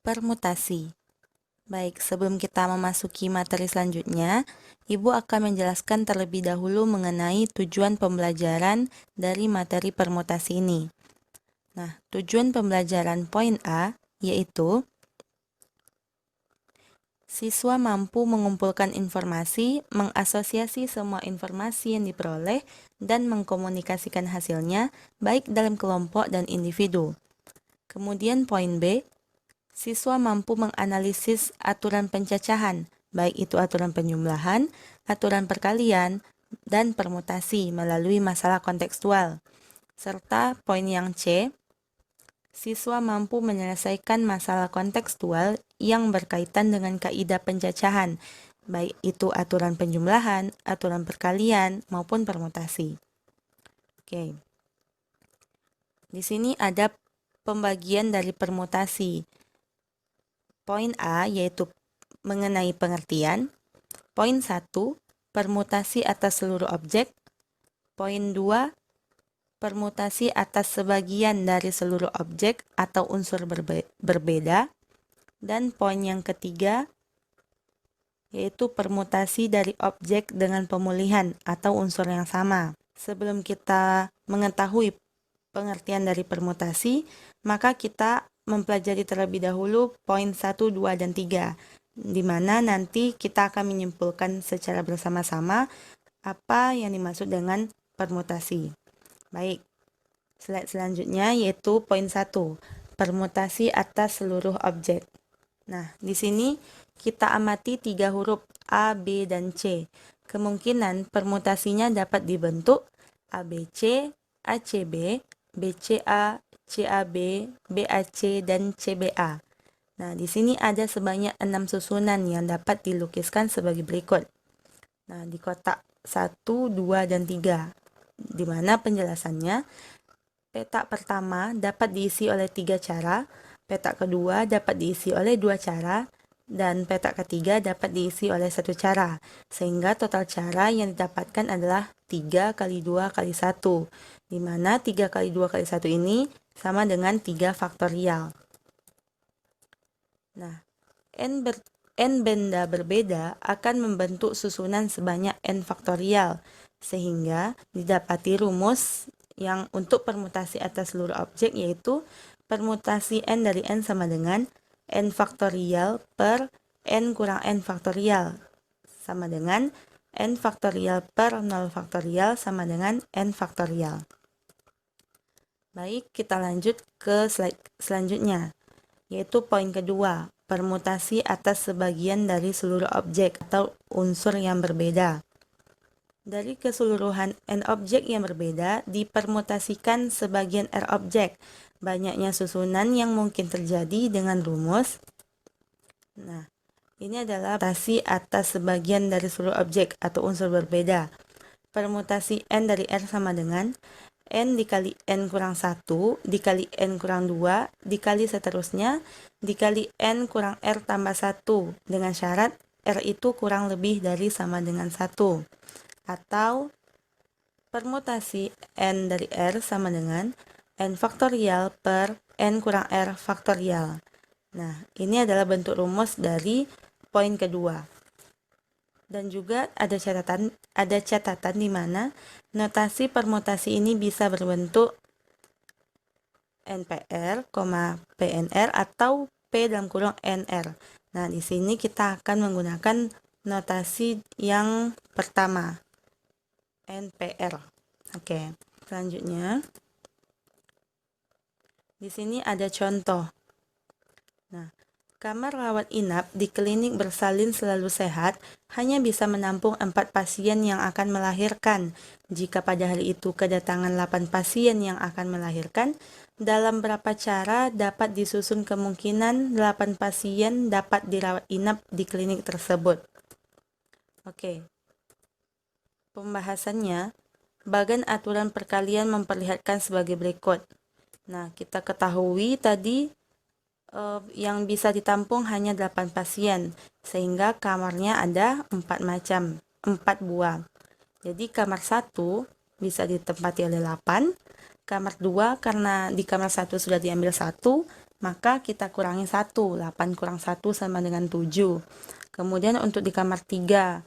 Permutasi. Baik, sebelum kita memasuki materi selanjutnya, Ibu akan menjelaskan terlebih dahulu mengenai tujuan pembelajaran dari materi permutasi ini. Nah, tujuan pembelajaran poin A yaitu siswa mampu mengumpulkan informasi, mengasosiasi semua informasi yang diperoleh, dan mengkomunikasikan hasilnya baik dalam kelompok dan individu. Kemudian poin B, siswa mampu menganalisis aturan pencacahan, baik itu aturan penjumlahan, aturan perkalian, dan permutasi melalui masalah kontekstual. Serta poin yang C, siswa mampu menyelesaikan masalah kontekstual yang berkaitan dengan kaidah pencacahan, baik itu aturan penjumlahan, aturan perkalian, maupun permutasi. Oke. Di sini ada pembagian dari permutasi. Poin A yaitu mengenai pengertian. Poin 1, permutasi atas seluruh objek. Poin 2, permutasi atas sebagian dari seluruh objek atau unsur berbeda. Dan poin yang ketiga yaitu permutasi dari objek dengan pemulihan atau unsur yang sama. Sebelum kita mengetahui pengertian dari permutasi, maka kita mempelajari terlebih dahulu poin 1, 2, dan 3, di mana nanti kita akan menyimpulkan secara bersama-sama apa yang dimaksud dengan permutasi. Baik, slide selanjutnya yaitu poin 1, permutasi atas seluruh objek. Nah, di sini kita amati 3 huruf A, B, dan C. Kemungkinan permutasinya dapat dibentuk ABC, ACB, BCA, CAB, BAC, dan CBA. Nah, di sini ada sebanyak 6 susunan yang dapat dilukiskan sebagai berikut. Nah, di kotak 1, 2, dan 3, di mana penjelasannya, petak pertama dapat diisi oleh 3 cara, petak kedua dapat diisi oleh 2 cara, dan petak ketiga dapat diisi oleh 1 cara, sehingga total cara yang didapatkan adalah 3 kali 2 kali 1, di mana 3 kali 2 kali 1 ini sama dengan 3 faktorial. Nah, n benda berbeda akan membentuk susunan sebanyak n faktorial, sehingga didapati rumus yang untuk permutasi atas seluruh objek yaitu permutasi n dari n sama dengan n faktorial per n kurang n faktorial sama dengan n faktorial per 0 faktorial sama dengan n faktorial. Baik, kita lanjut ke slide selanjutnya, yaitu poin kedua, permutasi atas sebagian dari seluruh objek atau unsur yang berbeda. Dari keseluruhan n objek yang berbeda, dipermutasikan sebagian r objek. Banyaknya susunan yang mungkin terjadi dengan rumus. Nah, ini adalah permutasi atas sebagian dari seluruh objek atau unsur berbeda. Permutasi n dari r sama dengan n dikali n kurang 1, dikali n kurang 2, dikali seterusnya, dikali n kurang r tambah 1, dengan syarat r itu kurang lebih dari sama dengan 1. Atau permutasi n dari r sama dengan n faktorial per n kurang r faktorial. Nah, ini adalah bentuk rumus dari poin kedua. Dan juga ada catatan di mana notasi permutasi ini bisa berbentuk NPR, PNR atau P dalam kurung NR. Nah, di sini kita akan menggunakan notasi yang pertama, NPR. Oke, selanjutnya di sini ada contoh. Nah, kamar rawat inap di klinik bersalin selalu sehat hanya bisa menampung 4 pasien yang akan melahirkan. Jika pada hari itu kedatangan 8 pasien yang akan melahirkan, dalam berapa cara dapat disusun kemungkinan 8 pasien dapat dirawat inap di klinik tersebut? Oke. Pembahasannya, bagan aturan perkalian memperlihatkan sebagai berikut. Nah, kita ketahui tadi yang bisa ditampung hanya 8 pasien, sehingga kamarnya ada 4 buah. Jadi kamar 1 bisa ditempati oleh 8, kamar 2 karena di kamar 1 sudah diambil 1, maka kita kurangi 1. 8 kurang 1 sama dengan 7. Kemudian untuk di kamar 3,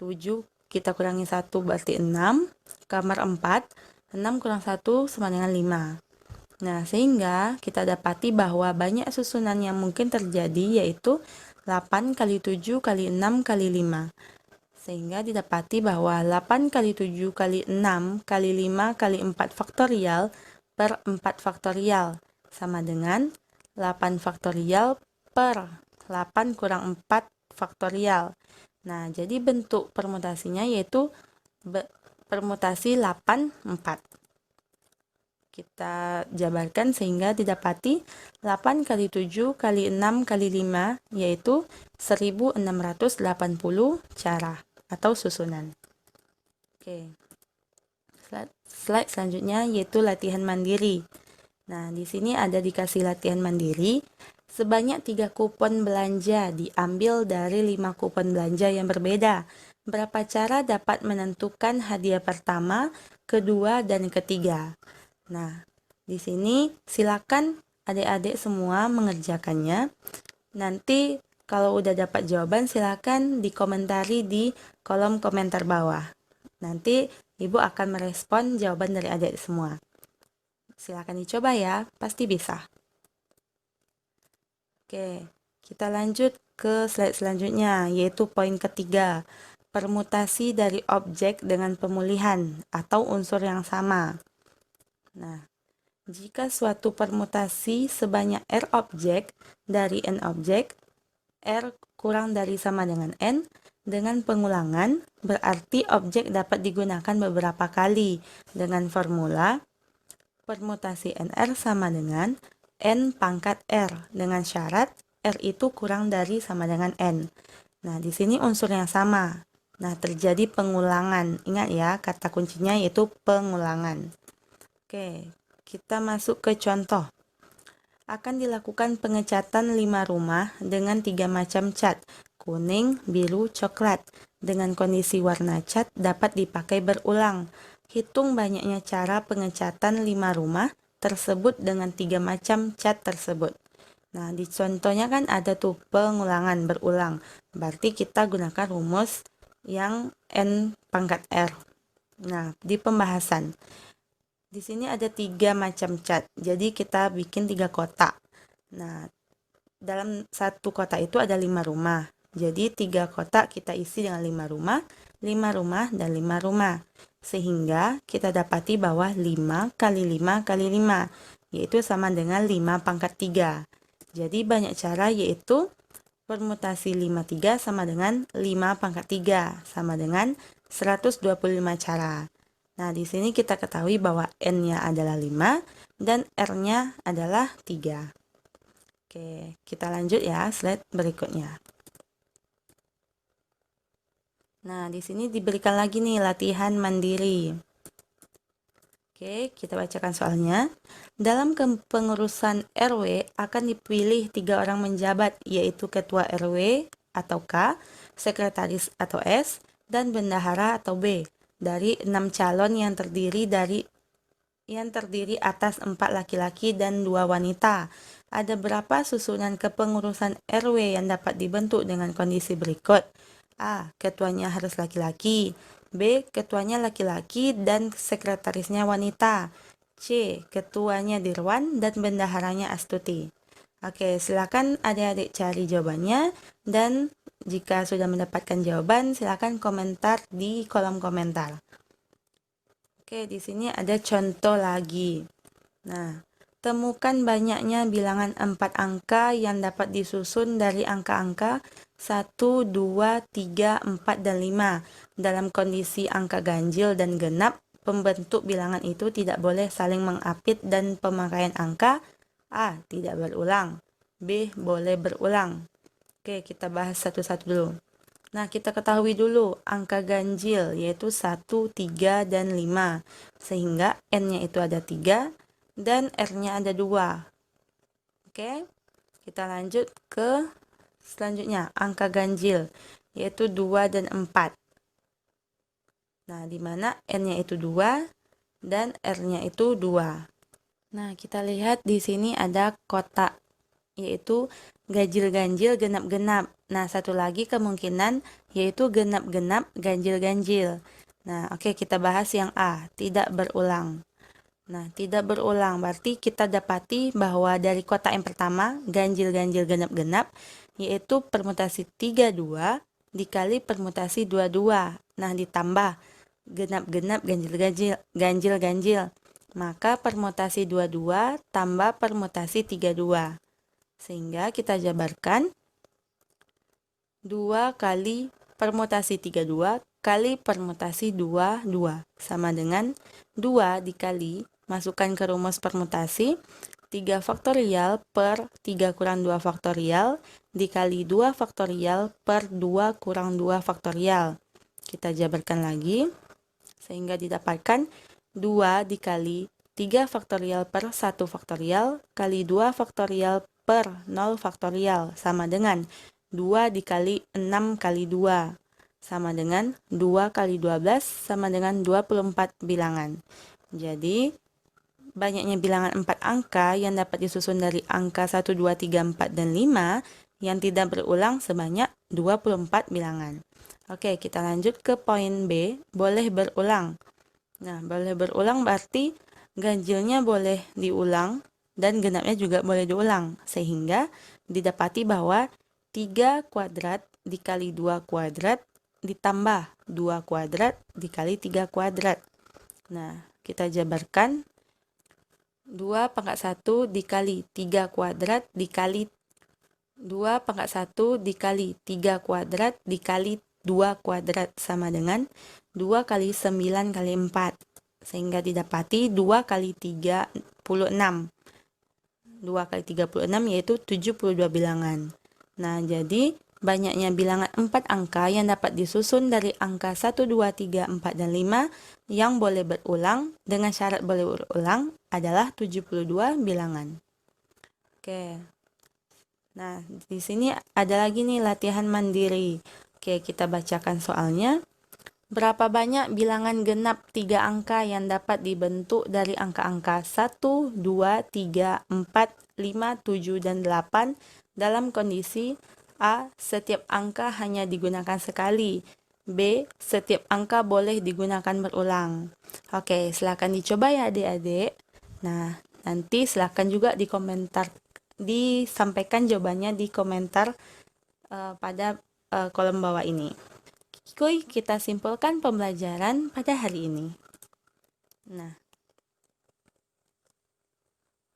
7 kita kurangi 1 berarti 6. Kamar 4, 6 kurang 1 sama dengan 5. Nah, sehingga kita dapati bahwa banyak susunan yang mungkin terjadi, yaitu 8 kali 7 kali 6 kali 5. Sehingga didapati bahwa 8 kali 7 kali 6 kali 5 kali 4 faktorial per 4 faktorial sama dengan 8 faktorial per 8 kurang 4 faktorial. Nah, jadi bentuk permutasinya yaitu permutasi 8, 4. Kita jabarkan sehingga didapati 8 kali 7 kali 6 kali 5 yaitu 1680 cara atau susunan. Oke. Slide selanjutnya yaitu latihan mandiri. Nah, di sini ada dikasih latihan mandiri. Sebanyak 3 kupon belanja diambil dari 5 kupon belanja yang berbeda. Berapa cara dapat menentukan hadiah pertama, kedua, dan ketiga? Nah, di sini silakan adik-adik semua mengerjakannya. Nanti kalau udah dapat jawaban silakan dikomentari di kolom komentar bawah. Nanti Ibu akan merespon jawaban dari adik semua. Silakan dicoba ya, pasti bisa. Oke, kita lanjut ke slide selanjutnya, yaitu poin ketiga. Permutasi dari objek dengan pemulihan atau unsur yang sama. Nah, jika suatu permutasi sebanyak R objek dari N objek, R kurang dari sama dengan N, dengan pengulangan, berarti objek dapat digunakan beberapa kali dengan formula permutasi NR sama dengan N pangkat R dengan syarat R itu kurang dari sama dengan N. Nah, di sini unsur yang sama. Nah, terjadi pengulangan. Ingat ya, kata kuncinya yaitu pengulangan. Oke, kita masuk ke contoh. Akan dilakukan pengecatan 5 rumah dengan 3 macam cat, kuning, biru, coklat. Dengan kondisi warna cat dapat dipakai berulang. Hitung banyaknya cara pengecatan 5 rumah tersebut dengan 3 macam cat tersebut. Nah, di contohnya kan ada tuh pengulangan berulang. Berarti kita gunakan rumus yang N pangkat R. Nah, di pembahasan. Di sini ada 3 macam cat, jadi kita bikin 3 kotak. Nah, dalam satu kotak itu ada 5 rumah. Jadi 3 kotak kita isi dengan 5 rumah, 5 rumah, dan 5 rumah. Sehingga kita dapati bahwa 5 kali 5 kali 5, yaitu sama dengan 5 pangkat 3. Jadi banyak cara yaitu permutasi 53 sama dengan 5 pangkat 3, sama dengan 125 cara. Nah, di sini kita ketahui bahwa N-nya adalah 5 dan R-nya adalah 3. Oke, kita lanjut ya, slide berikutnya. Nah, di sini diberikan lagi nih latihan mandiri. Oke, kita bacakan soalnya. Dalam kepengurusan RW akan dipilih 3 orang menjabat, yaitu ketua RW atau K, sekretaris atau S, dan bendahara atau B. Dari 6 calon yang terdiri atas 4 laki-laki dan 2 wanita. Ada berapa susunan kepengurusan RW yang dapat dibentuk dengan kondisi berikut? A. Ketuanya harus laki-laki. B. Ketuanya laki-laki dan sekretarisnya wanita. C. Ketuanya Dirwan dan bendaharanya Astuti. Oke, silakan adik-adik cari jawabannya, dan jika sudah mendapatkan jawaban, silakan komentar di kolom komentar. Oke, di sini ada contoh lagi. Nah, temukan banyaknya bilangan 4 angka yang dapat disusun dari angka-angka 1, 2, 3, 4, dan 5. Dalam kondisi angka ganjil dan genap, pembentuk bilangan itu tidak boleh saling mengapit dan pemakaian angka A. Tidak berulang, B. Boleh berulang. Oke, kita bahas satu-satu dulu. Nah, kita ketahui dulu angka ganjil yaitu 1, 3, dan 5. Sehingga N-nya itu ada 3 dan R-nya ada 2. Oke, kita lanjut ke selanjutnya, angka ganjil yaitu 2 dan 4. Nah, di mana N-nya itu 2 dan R-nya itu 2. Nah, kita lihat di sini ada kotak yaitu ganjil-ganjil, genap-genap. Nah, satu lagi kemungkinan yaitu genap-genap, ganjil-ganjil. Nah, oke, kita bahas yang A, tidak berulang. Nah, tidak berulang berarti kita dapati bahwa dari kotak yang pertama, ganjil-ganjil, genap-genap, yaitu permutasi 32 dikali permutasi 22. Nah, ditambah genap-genap, ganjil-ganjil, ganjil-ganjil. Maka permutasi 22 tambah permutasi 32. Sehingga kita jabarkan 2 kali permutasi 32 kali permutasi 22 sama dengan 2 dikali, masukkan ke rumus permutasi, 3 faktorial per 3 kurang 2 faktorial dikali 2 faktorial per 2 kurang 2 faktorial. Kita jabarkan lagi, sehingga didapatkan 2 dikali 3 faktorial per 1 faktorial kali 2 faktorial per 0 faktorial sama dengan 2 dikali 6 kali 2 sama dengan 2 kali 12 sama dengan 24 bilangan. Jadi, banyaknya bilangan 4 angka yang dapat disusun dari angka 1, 2, 3, 4, dan 5 yang tidak berulang sebanyak 24 bilangan. Oke, kita lanjut ke poin B, boleh berulang. Nah, boleh berulang berarti ganjilnya boleh diulang dan genapnya juga boleh diulang. Sehingga didapati bahwa 3 kuadrat dikali 2 kuadrat ditambah 2 kuadrat dikali 3 kuadrat. Nah, kita jabarkan 2 pangkat 1 dikali 3 kuadrat dikali 2 pangkat 1 dikali 3 kuadrat dikali 2 kuadrat sama dengan 2 kali 9 kali 4. Sehingga didapati 2 kali 36. 2 kali 36 yaitu 72 bilangan. Nah, jadi banyaknya bilangan 4 angka yang dapat disusun dari angka 1, 2, 3, 4, dan 5 yang boleh berulang dengan syarat boleh berulang adalah 72 bilangan. Oke. Nah, di sini ada lagi nih latihan mandiri. Oke, kita bacakan soalnya. Berapa banyak bilangan genap 3 angka yang dapat dibentuk dari angka-angka 1, 2, 3, 4, 5, 7, dan 8 dalam kondisi A. Setiap angka hanya digunakan sekali. B. Setiap angka boleh digunakan berulang. Oke, silakan dicoba ya adik-adik. Nah, nanti silakan juga di komentar, disampaikan jawabannya di komentar pada kolom bawah ini. Kita simpulkan pembelajaran pada hari ini. Nah,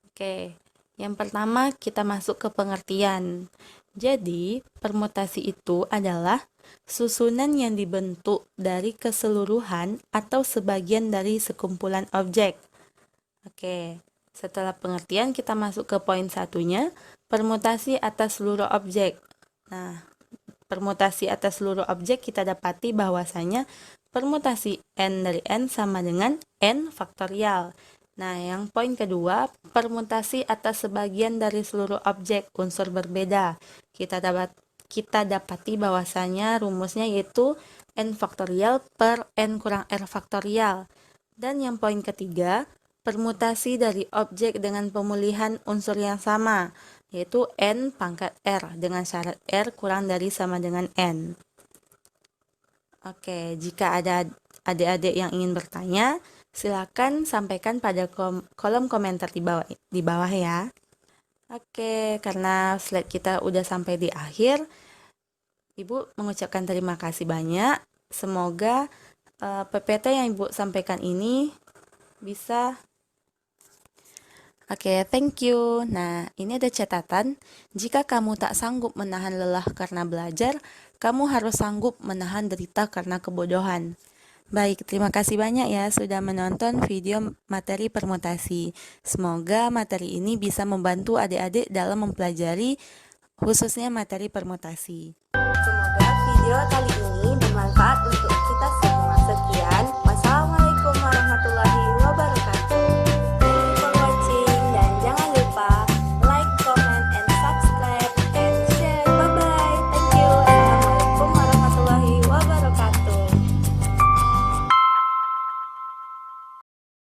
oke. Yang pertama kita masuk ke pengertian. Jadi, permutasi itu adalah susunan yang dibentuk dari keseluruhan atau sebagian dari sekumpulan objek. Oke, setelah pengertian kita masuk ke poin satunya, permutasi atas seluruh objek. Nah, permutasi atas seluruh objek kita dapati bahwasanya permutasi n dari n sama dengan n faktorial. Nah, yang poin kedua, permutasi atas sebagian dari seluruh objek unsur berbeda. Kita dapati bahwasanya rumusnya yaitu n faktorial per n kurang r faktorial. Dan yang poin ketiga, permutasi dari objek dengan pemulihan unsur yang sama, yaitu n pangkat r dengan syarat r kurang dari sama dengan n. Oke, jika ada adik-adik yang ingin bertanya, silakan sampaikan pada kolom komentar di bawah ya. Oke, karena slide kita udah sampai di akhir, Ibu mengucapkan terima kasih banyak. Semoga PPT yang Ibu sampaikan ini bisa. Oke, thank you. Nah, ini ada catatan. Jika kamu tak sanggup menahan lelah karena belajar, kamu harus sanggup menahan derita karena kebodohan. Baik, terima kasih banyak ya sudah menonton video materi permutasi. Semoga materi ini bisa membantu adik-adik dalam mempelajari khususnya materi permutasi. Semoga video kali ini bermanfaat untuk